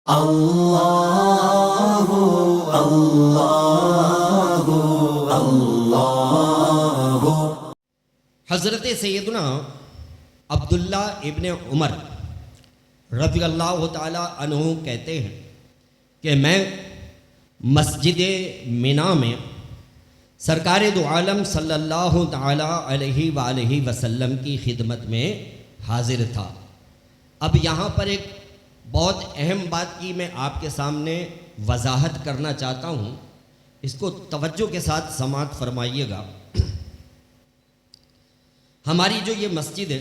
اللہ اللہ اللہ۔ حضرت سیدنا عبداللہ ابن عمر رضی اللہ تعالی عنہ کہتے ہیں کہ میں مسجد منا میں سرکار دو عالم صلی اللہ تعالی علیہ وآلہ وسلم کی خدمت میں حاضر تھا۔ اب یہاں پر ایک بہت اہم بات کی میں آپ کے سامنے وضاحت کرنا چاہتا ہوں، اس کو توجہ کے ساتھ سماعت فرمائیے گا۔ ہماری جو یہ مسجد ہے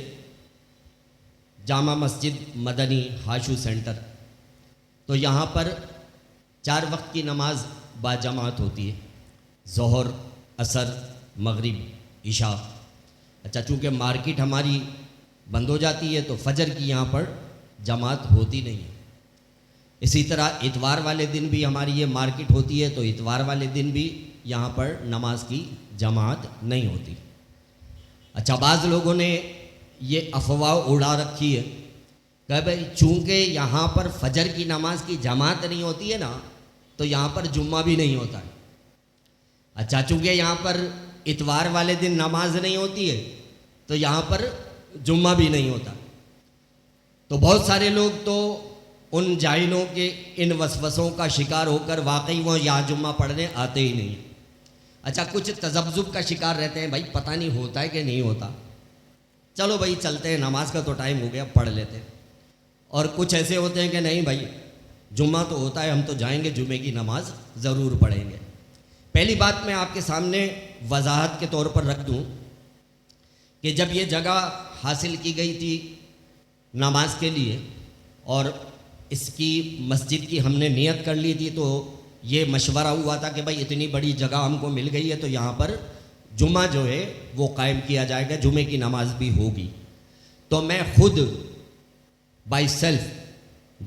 جامع مسجد مدنی ہاشو سینٹر، تو یہاں پر 4 وقت کی نماز باجماعت ہوتی ہے، ظہر، عصر، مغرب، عشاء۔ اچھا، چونکہ مارکیٹ ہماری بند ہو جاتی ہے تو فجر کی یہاں پر جماعت ہوتی نہیں ہے۔ اسی طرح اتوار والے دن بھی ہماری یہ مارکیٹ ہوتی ہے تو اتوار والے دن بھی یہاں پر نماز کی جماعت نہیں ہوتی۔ اچھا، بعض لوگوں نے یہ افواہ اڑا رکھی ہے کہ بھائی چونکہ یہاں پر فجر کی نماز کی جماعت نہیں ہوتی ہے نا تو یہاں پر جمعہ بھی نہیں ہوتا ہے۔ اچھا، چونکہ یہاں پر اتوار والے دن نماز نہیں ہوتی ہے تو یہاں پر جمعہ بھی نہیں ہوتا۔ تو بہت سارے لوگ تو ان جاہلوں کے ان وسوسوں کا شکار ہو کر واقعی وہ یہاں جمعہ پڑھنے آتے ہی نہیں ہیں۔ اچھا، کچھ تذبذب کا شکار رہتے ہیں، بھائی پتہ نہیں ہوتا ہے کہ نہیں ہوتا، چلو بھائی چلتے ہیں، نماز کا تو ٹائم ہو گیا پڑھ لیتے ہیں۔ اور کچھ ایسے ہوتے ہیں کہ نہیں بھائی جمعہ تو ہوتا ہے، ہم تو جائیں گے، جمعے کی نماز ضرور پڑھیں گے۔ پہلی بات میں آپ کے سامنے وضاحت کے طور پر رکھ دوں کہ جب یہ جگہ حاصل کی گئی تھی نماز کے لیے اور اس کی مسجد کی ہم نے نیت کر لی تھی، تو یہ مشورہ ہوا تھا کہ بھائی اتنی بڑی جگہ ہم کو مل گئی ہے تو یہاں پر جمعہ جو ہے وہ قائم کیا جائے گا، جمعے کی نماز بھی ہوگی۔ تو میں خود بائی سیلف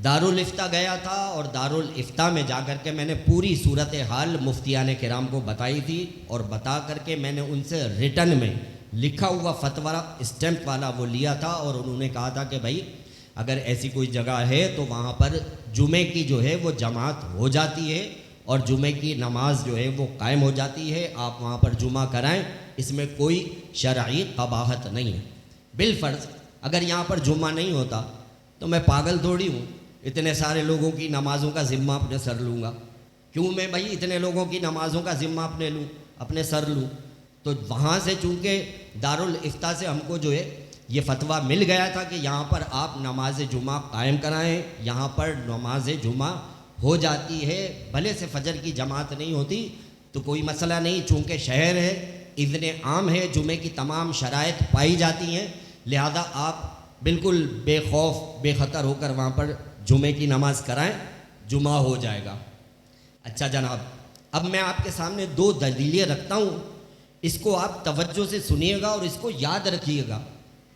دارالفتہ گیا تھا اور دارالفتہ میں جا کر کے میں نے پوری صورتحال مفتیان کرام کو بتائی تھی، اور بتا کر کے میں نے ان سے ریٹن میں لکھا ہوا فتویٰ اسٹیمپ والا وہ لیا تھا، اور انہوں نے کہا تھا کہ بھائی اگر ایسی کوئی جگہ ہے تو وہاں پر جمعے کی جو ہے وہ جماعت ہو جاتی ہے اور جمعے کی نماز جو ہے وہ قائم ہو جاتی ہے، آپ وہاں پر جمعہ کرائیں، اس میں کوئی شرعی قباحت نہیں ہے۔ بالفرض اگر یہاں پر جمعہ نہیں ہوتا تو میں پاگل تھوڑی ہوں اتنے سارے لوگوں کی نمازوں کا ذمہ اپنے سر لوں گا؟ کیوں میں بھائی اتنے لوگوں کی نمازوں کا ذمہ اپنے سر لوں؟ تو وہاں سے چونکہ دارالفتہ سے ہم کو جو ہے یہ فتویٰ مل گیا تھا کہ یہاں پر آپ نماز جمعہ قائم کرائیں، یہاں پر نماز جمعہ ہو جاتی ہے، بھلے سے فجر کی جماعت نہیں ہوتی تو کوئی مسئلہ نہیں، چونکہ شہر ہے، اذن عام ہے، جمعے کی تمام شرائط پائی جاتی ہیں، لہذا آپ بالکل بے خوف بے خطر ہو کر وہاں پر جمعے کی نماز کرائیں، جمعہ ہو جائے گا۔ اچھا جناب، اب میں آپ کے سامنے 2 دلیلیں رکھتا ہوں، اس کو آپ توجہ سے سنیے گا اور اس کو یاد رکھیے گا،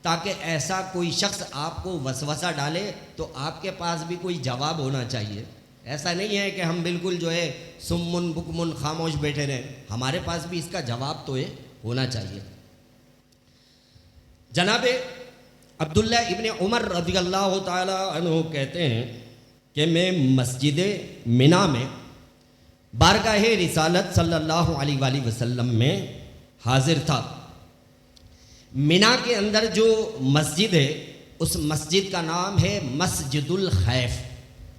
تاکہ ایسا کوئی شخص آپ کو وسوسہ ڈالے تو آپ کے پاس بھی کوئی جواب ہونا چاہیے۔ ایسا نہیں ہے کہ ہم بالکل جو ہے سمن بکمن خاموش بیٹھے رہیں، ہمارے پاس بھی اس کا جواب تو ہے ہونا چاہیے۔ جناب عبداللہ ابن عمر رضی اللہ تعالی عنہ کہتے ہیں کہ میں مسجد منا میں بارگاہ رسالت صلی اللہ علیہ وآلہ وسلم میں حاضر تھا۔ منا کے اندر جو مسجد ہے اس مسجد کا نام ہے مسجد الخیف۔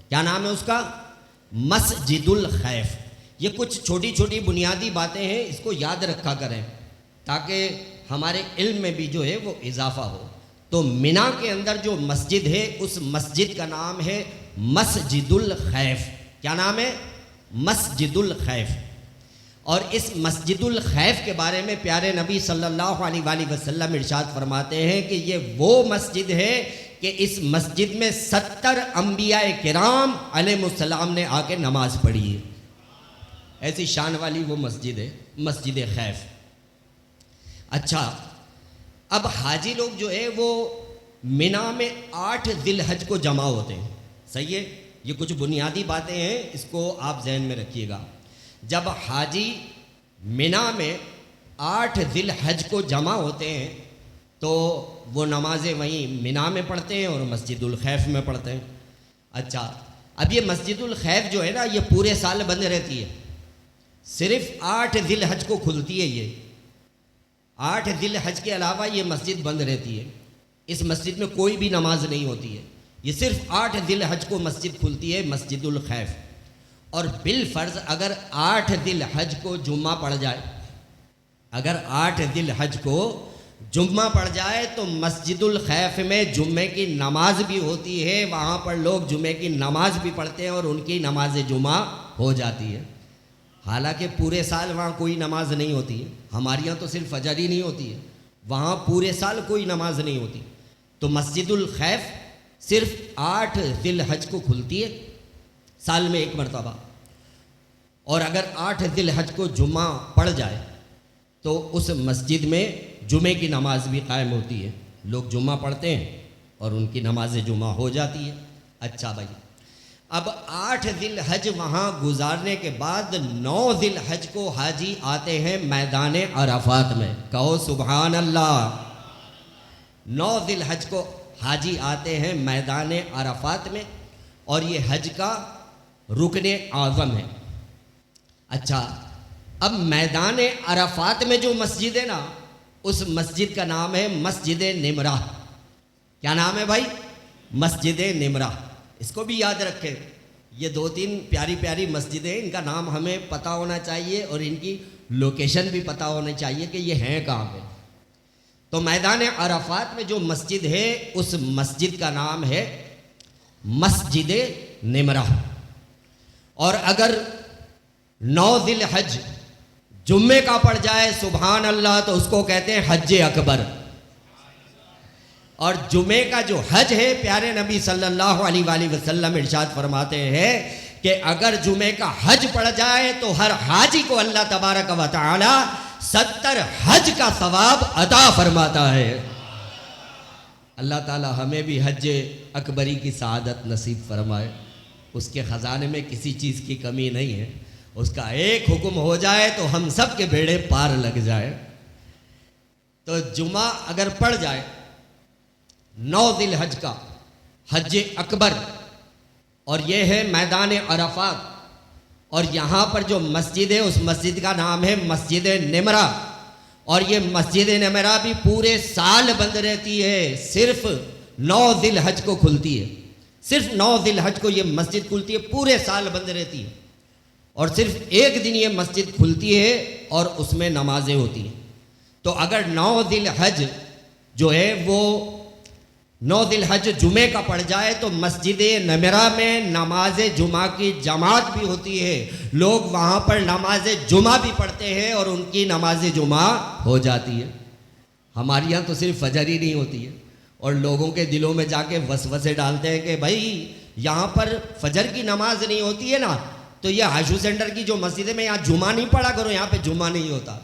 کیا نام ہے اس کا؟ مسجد الخیف۔ یہ کچھ چھوٹی چھوٹی بنیادی باتیں ہیں، اس کو یاد رکھا کریں تاکہ ہمارے علم میں بھی جو ہے وہ اضافہ ہو۔ تو منا کے اندر جو مسجد ہے اس مسجد کا نام ہے مسجد الخیف۔ کیا نام ہے؟ مسجد الخیف۔ اور اس مسجد الخیف کے بارے میں پیارے نبی صلی اللہ علیہ وآلہ وسلم ارشاد فرماتے ہیں کہ یہ وہ مسجد ہے کہ اس مسجد میں 70 انبیاء کرام علیہ السلام نے آ کے نماز پڑھی ہے۔ ایسی شان والی وہ مسجد ہے، مسجد خیف۔ اچھا، اب حاجی لوگ جو ہے وہ منا میں 8 ذی الحج کو جمع ہوتے ہیں، صحیح ہے؟ یہ کچھ بنیادی باتیں ہیں، اس کو آپ ذہن میں رکھیے گا۔ جب حاجی منا میں 8 ذی الحج کو جمع ہوتے ہیں تو وہ نمازیں وہیں منا میں پڑھتے ہیں اور مسجد الخیف میں پڑھتے ہیں۔ اچھا، اب یہ مسجد الخیف جو ہے نا یہ پورے سال بند رہتی ہے، صرف 8 ذی الحج کو کھلتی ہے۔ یہ 8 ذی الحج کے علاوہ یہ مسجد بند رہتی ہے، اس مسجد میں کوئی بھی نماز نہیں ہوتی ہے، یہ صرف 8 ذی الحج کو مسجد کھلتی ہے، مسجد الخیف۔ اور بالفرض اگر 8 ذی الحج کو جمعہ پڑ جائے، اگر 8 ذی الحج کو جمعہ پڑ جائے تو مسجد الخیف میں جمعے کی نماز بھی ہوتی ہے، وہاں پر لوگ جمعے کی نماز بھی پڑھتے ہیں اور ان کی نماز جمعہ ہو جاتی ہے۔ حالانکہ پورے سال وہاں کوئی نماز نہیں ہوتی ہے، ہمارے یہاں تو صرف فجر ہی نہیں ہوتی ہے، وہاں پورے سال کوئی نماز نہیں ہوتی۔ تو مسجد الخیف صرف 8 ذی الحج کو کھلتی ہے، سال میں 1 مرتبہ، اور اگر 8 ذی الحج کو جمعہ پڑ جائے تو اس مسجد میں جمعے کی نماز بھی قائم ہوتی ہے، لوگ جمعہ پڑھتے ہیں اور ان کی نماز جمعہ ہو جاتی ہے۔ اچھا بھائی، اب 8 ذی الحج وہاں گزارنے کے بعد 9 ذی الحج کو حاجی آتے ہیں میدان عرفات میں، کہو سبحان اللہ۔ 9 ذی الحج کو حاجی آتے ہیں میدان عرفات میں، اور یہ حج کا رکن اعظم ہے۔ اچھا، اب میدان عرفات میں جو مسجد ہے نا، اس مسجد کا نام ہے مسجد نمرہ۔ کیا نام ہے بھائی؟ مسجد نمرہ۔ اس کو بھی یاد رکھیں، یہ 2-3 پیاری پیاری مسجدیں، ان کا نام ہمیں پتہ ہونا چاہیے اور ان کی لوکیشن بھی پتہ ہونی چاہیے کہ یہ ہیں کہاں پہ۔ تو میدان عرفات میں جو مسجد ہے اس مسجد کا نام ہے مسجد نمرہ۔ اور اگر 9 ذی الحج جمعے کا پڑ جائے، سبحان اللہ، تو اس کو کہتے ہیں حج اکبر۔ اور جمعے کا جو حج ہے، پیارے نبی صلی اللہ علیہ وآلہ وسلم ارشاد فرماتے ہیں کہ اگر جمعے کا حج پڑ جائے تو ہر حاجی کو اللہ تبارک و تعالی 70 حج کا ثواب عطا فرماتا ہے۔ اللہ تعالی ہمیں بھی حج اکبری کی سعادت نصیب فرمائے۔ اس کے خزانے میں کسی چیز کی کمی نہیں ہے، اس کا ایک حکم ہو جائے تو ہم سب کے بیڑے پار لگ جائے۔ تو جمعہ اگر پڑ جائے 9 ذی الحج کا حج اکبر، اور یہ ہے میدان عرفات، اور یہاں پر جو مسجد ہے اس مسجد کا نام ہے مسجد نمرہ، اور یہ مسجد نمرہ بھی پورے سال بند رہتی ہے، صرف 9 ذی الحج کو کھلتی ہے، صرف 9 ذی الحج کو یہ مسجد کھلتی ہے، پورے سال بند رہتی ہے، اور صرف ایک دن یہ مسجد کھلتی ہے اور اس میں نمازیں ہوتی ہیں۔ تو اگر 9 ذی الحج جو ہے وہ 9 ذی الحج جمعے کا پڑ جائے تو مسجد نمرہ میں نماز جمعہ کی جماعت بھی ہوتی ہے، لوگ وہاں پر نماز جمعہ بھی پڑھتے ہیں اور ان کی نماز جمعہ ہو جاتی ہے۔ ہمارے یہاں تو صرف فجر ہی نہیں ہوتی ہے، اور لوگوں کے دلوں میں جا کے وسوسے ڈالتے ہیں کہ بھائی یہاں پر فجر کی نماز نہیں ہوتی ہے نا، تو یہ حاشو سینٹر کی جو مسجد ہے میں یہاں جمعہ نہیں پڑھا کرو، یہاں پہ جمعہ نہیں ہوتا۔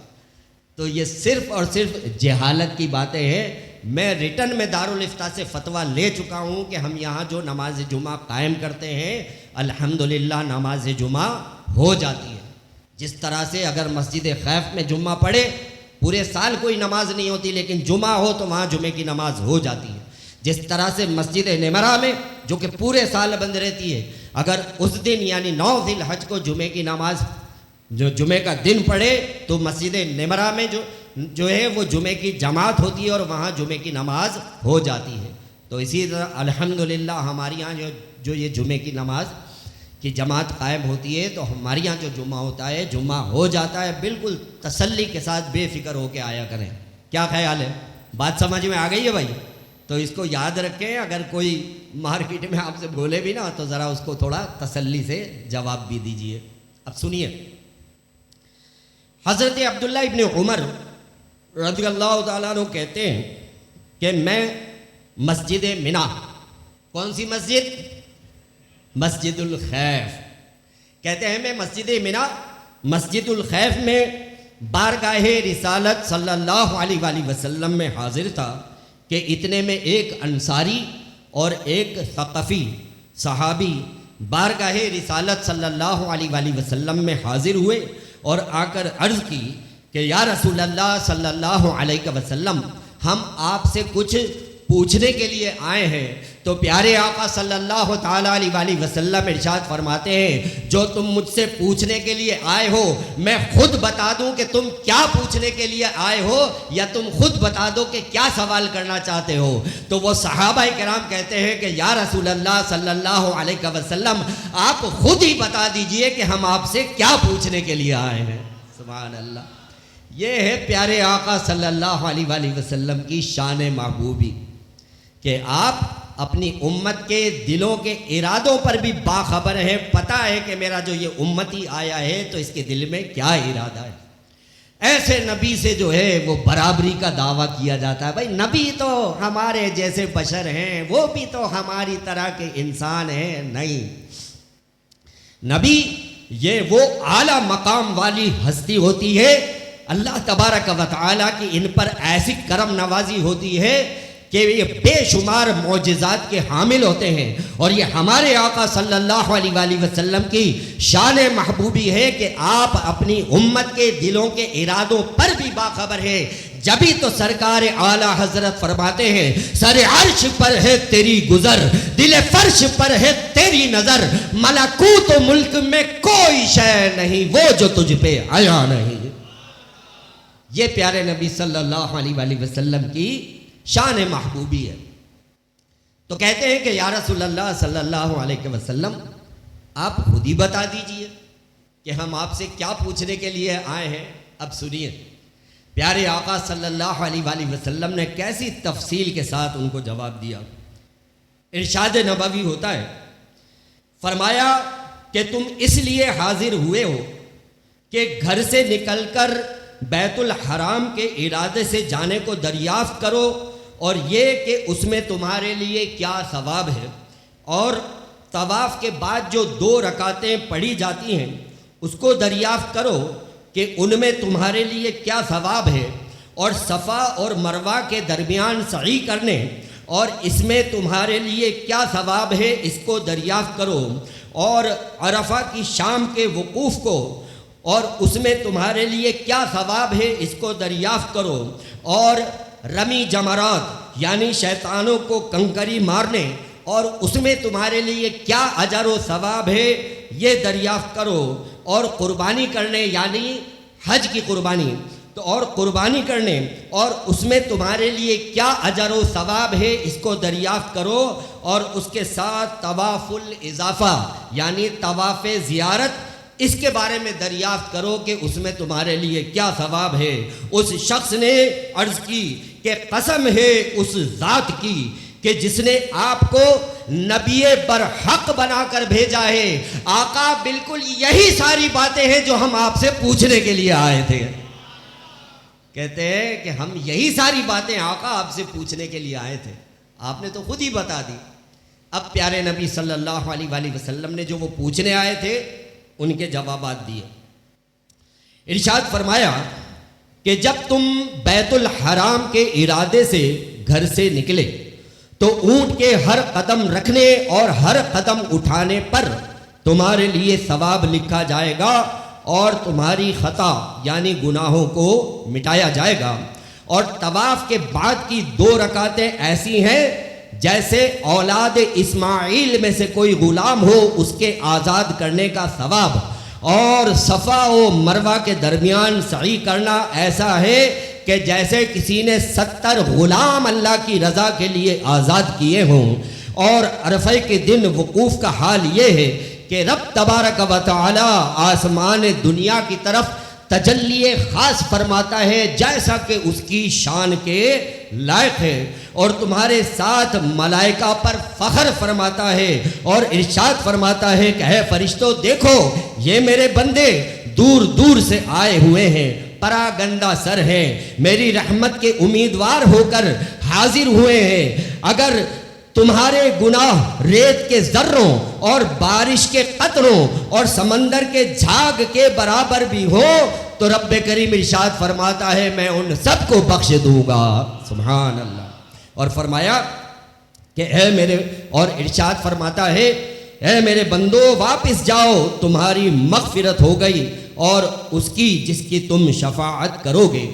تو یہ صرف اور صرف جہالت کی باتیں ہیں۔ میں ریٹن میں دارالافتاء سے فتویٰ لے چکا ہوں کہ ہم یہاں جو نماز جمعہ قائم کرتے ہیں الحمدللہ نماز جمعہ ہو جاتی ہے۔ جس طرح سے اگر مسجد خیف میں جمعہ پڑھے، پورے سال کوئی نماز نہیں ہوتی لیکن جمعہ ہو تو وہاں جمعے کی نماز ہو جاتی ہے، جس طرح سے مسجد نمرہ میں جو کہ پورے سال بند رہتی ہے، اگر اس دن یعنی 9 ذی الحج کو جمعے کی نماز جو جمعے کا دن پڑھے تو مسجد نمرہ میں جو ہے وہ جمعے کی جماعت ہوتی ہے اور وہاں جمعے کی نماز ہو جاتی ہے۔ تو اسی طرح الحمدللہ ہمارے یہاں جو یہ جمعے کی نماز کی جماعت قائم ہوتی ہے، تو ہمارے یہاں جو جمعہ ہوتا ہے جمعہ ہو جاتا ہے، بالکل تسلی کے ساتھ بے فکر ہو کے آیا کریں۔ کیا خیال ہے؟ بات سمجھ میں آ گئی ہے بھائی؟ تو اس کو یاد رکھیں، اگر کوئی مارکیٹ میں آپ سے بولے بھی نا تو ذرا اس کو تھوڑا تسلی سے جواب بھی دیجئے۔ اب سنیے، حضرت عبداللہ ابن عمر رضی اللہ تعالیٰ عنہ کہتے ہیں کہ میں مسجد منا، کون سی مسجد؟ مسجد الخیف، کہتے ہیں میں مسجد منا مسجد الخیف میں بارگاہ رسالت صلی اللہ علیہ وآلہ وسلم میں حاضر تھا کہ اتنے میں ایک انصاری اور ایک ثقفی صحابی بارگاہ رسالت صلی اللہ علیہ وآلہ وسلم میں حاضر ہوئے اور آ کر عرض کی کہ یا رسول اللہ صلی اللہ علیہ وسلم، ہم آپ سے کچھ پوچھنے کے لیے آئے ہیں، تو پیارے آقا صلی اللہ تعالیٰ علیہ وسلم ارشاد فرماتے ہیں جو تم مجھ سے پوچھنے کے لیے آئے ہو میں خود بتا دوں کہ تم کیا پوچھنے کے لیے آئے ہو یا تم خود بتا دو کہ کیا سوال کرنا چاہتے ہو؟ تو وہ صحابہ کرام کہتے ہیں کہ یا رسول اللہ صلی اللہ علیہ وسلم آپ خود ہی بتا دیجئے کہ ہم آپ سے کیا پوچھنے کے لیے آئے ہیں۔ سبحان اللہ، یہ ہے پیارے آقا صلی اللہ علیہ وسلم کی شان محبوبی کہ آپ اپنی امت کے دلوں کے ارادوں پر بھی باخبر ہیں، پتہ ہے کہ میرا جو یہ امتی آیا ہے تو اس کے دل میں کیا ارادہ ہے۔ ایسے نبی سے جو ہے وہ برابری کا دعویٰ کیا جاتا ہے، بھائی نبی تو ہمارے جیسے بشر ہیں، وہ بھی تو ہماری طرح کے انسان ہیں۔ نہیں، نبی یہ وہ اعلیٰ مقام والی ہستی ہوتی ہے، اللہ تبارک و تعالیٰ کی ان پر ایسی کرم نوازی ہوتی ہے کہ یہ بے شمار معجزات کے حامل ہوتے ہیں، اور یہ ہمارے آقا صلی اللہ علیہ وسلم کی شان محبوبی ہے کہ آپ اپنی امت کے دلوں کے ارادوں پر بھی باخبر ہیں۔ جبھی تو سرکار اعلیٰ حضرت فرماتے ہیں سر عرش پر ہے تیری گزر، دل فرش پر ہے تیری نظر، ملکوت و ملک میں کوئی شے نہیں وہ جو تجھ پہ آیا نہیں۔ یہ پیارے نبی صلی اللہ علیہ وسلم کی شان محبوبی ہے۔ تو کہتے ہیں کہ یا رسول اللہ صلی اللہ علیہ وسلم آپ خود ہی بتا دیجئے کہ ہم آپ سے کیا پوچھنے کے لیے آئے ہیں۔ اب سنیے پیارے آقا صلی اللہ علیہ وسلم نے کیسی تفصیل کے ساتھ ان کو جواب دیا۔ ارشاد نبوی ہوتا ہے، فرمایا کہ تم اس لیے حاضر ہوئے ہو کہ گھر سے نکل کر بیت الحرام کے ارادے سے جانے کو دریافت کرو، اور یہ کہ اس میں تمہارے لیے کیا ثواب ہے، اور طواف کے بعد جو 2 رکعتیں پڑھی جاتی ہیں اس کو دریافت کرو کہ ان میں تمہارے لیے کیا ثواب ہے، اور صفا اور مروہ کے درمیان سعی کرنے اور اس میں تمہارے لیے کیا ثواب ہے اس کو دریافت کرو، اور عرفہ کی شام کے وقوف کو اور اس میں تمہارے لیے کیا ثواب ہے اس کو دریافت کرو، اور رمی جمرات یعنی شیطانوں کو کنکری مارنے اور اس میں تمہارے لیے کیا اجر و ثواب ہے یہ دریافت کرو، اور قربانی کرنے یعنی حج کی قربانی تو اور قربانی کرنے اور اس میں تمہارے لیے کیا اجر و ثواب ہے اس کو دریافت کرو، اور اس کے ساتھ طواف الاضافہ یعنی طواف زیارت اس کے بارے میں دریافت کرو کہ اس میں تمہارے لیے کیا ثواب ہے۔ اس شخص نے عرض کی کہ قسم ہے اس ذات کی کہ جس نے آپ کو نبی برحق بنا کر بھیجا ہے۔ آقا بالکل یہی ساری باتیں ہیں جو ہم آپ سے پوچھنے کے لیے آئے تھے۔ کہتے ہیں کہ ہم یہی ساری باتیں آقا آپ سے پوچھنے کے لیے آئے تھے، آپ نے تو خود ہی بتا دی۔ اب پیارے نبی صلی اللہ علیہ وسلم نے جو وہ پوچھنے آئے تھے ان کے جوابات دیے۔ ارشاد فرمایا کہ جب تم بیت الحرام کے ارادے سے گھر سے نکلے تو اونٹ کے ہر قدم رکھنے اور ہر قدم اٹھانے پر تمہارے لیے ثواب لکھا جائے گا، اور تمہاری خطا یعنی گناہوں کو مٹایا جائے گا، اور طواف کے بعد کی 2 رکعتیں ایسی ہیں جیسے اولاد اسماعیل میں سے کوئی غلام ہو اس کے آزاد کرنے کا ثواب، اور صفا و مروہ کے درمیان سعی کرنا ایسا ہے کہ جیسے کسی نے 70 غلام اللہ کی رضا کے لیے آزاد کیے ہوں، اور عرفہ کے دن وقوف کا حال یہ ہے کہ رب تبارک و تعالی آسمان دنیا کی طرف تجلی خاص فرماتا ہے جیسا کہ اس کی شان کے لائق ہے، اور تمہارے ساتھ ملائکہ پر فخر فرماتا ہے اور ارشاد فرماتا ہے کہ اے فرشتوں دیکھو یہ میرے بندے دور دور سے آئے ہوئے ہیں، پراگندہ سر ہیں، میری رحمت کے امیدوار ہو کر حاضر ہوئے ہیں۔ اگر تمہارے گناہ ریت کے ذروں اور بارش کے قطروں اور سمندر کے جھاگ کے برابر بھی ہو تو رب کریم ارشاد فرماتا ہے میں ان سب کو بخش دوں گا۔ سبحان اللہ۔ اور فرمایا کہ اے میرے، اور ارشاد فرماتا ہے اے میرے بندو واپس جاؤ، تمہاری مغفرت ہو گئی اور اس کی جس کی تم شفاعت کرو گے۔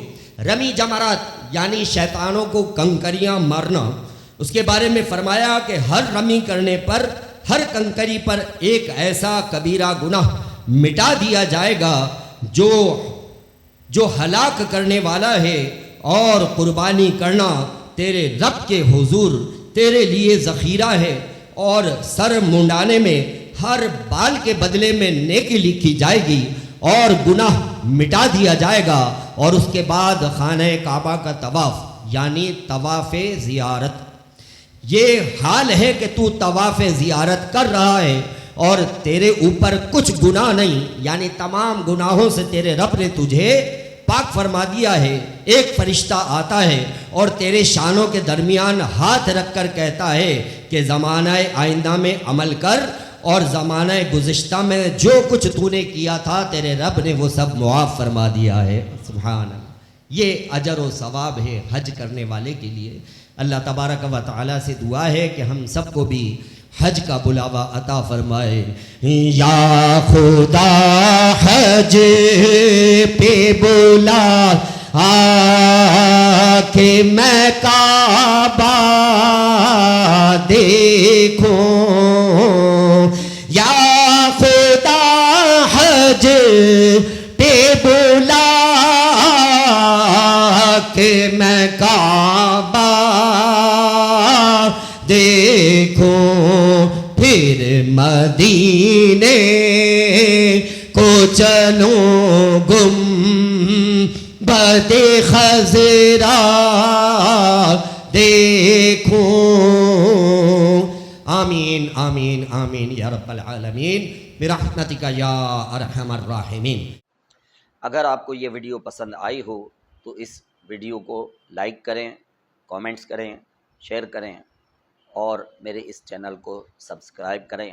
رمی جمرات یعنی شیطانوں کو کنکریاں مارنا اس کے بارے میں فرمایا کہ ہر رمی کرنے پر، ہر کنکری پر ایک ایسا کبیرہ گناہ مٹا دیا جائے گا جو ہلاک کرنے والا ہے، اور قربانی کرنا تیرے رب کے حضور تیرے لیے ذخیرہ ہے، اور سر منڈانے میں ہر بال کے بدلے میں نیکی لکھی جائے گی، اور گناہ مٹا دیا جائے گا۔ اور اس کے بعد خانہ کعبہ کا طواف، یعنی طواف زیارت، یہ حال ہے کہ تو طواف زیارت کر رہا ہے اور تیرے اوپر کچھ گناہ نہیں، یعنی تمام گناہوں سے تیرے رب نے تجھے پاک فرما دیا ہے۔ ایک فرشتہ آتا ہے اور تیرے شانوں کے درمیان ہاتھ رکھ کر کہتا ہے کہ زمانہ آئندہ میں عمل کر، اور زمانہ گزشتہ میں جو کچھ تو نے کیا تھا تیرے رب نے وہ سب معاف فرما دیا ہے۔ سبحان اللہ، یہ اجر و ثواب ہے حج کرنے والے کے لیے۔ اللہ تبارک و تعالیٰ سے دعا ہے کہ ہم سب کو بھی حج کا بلاوا عطا فرمائے۔ یا خدا حج پہ بلا کہ میں کعبہ دیکھوں، یا خدا حج پہ بلا کہ میں کعبہ دیکھوں، پھر مدینے کو چلوں گنبد خضرا دیکھوں۔ آمین آمین آمین یا رب العالمین برحمتک یا ارحم الراحمین۔ اگر آپ کو یہ ویڈیو پسند آئی ہو تو اس ویڈیو کو لائک کریں، کامنٹس کریں، شیئر کریں، اور میرے اس چینل کو سبسکرائب کریں۔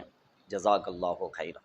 جزاک اللہ خیر۔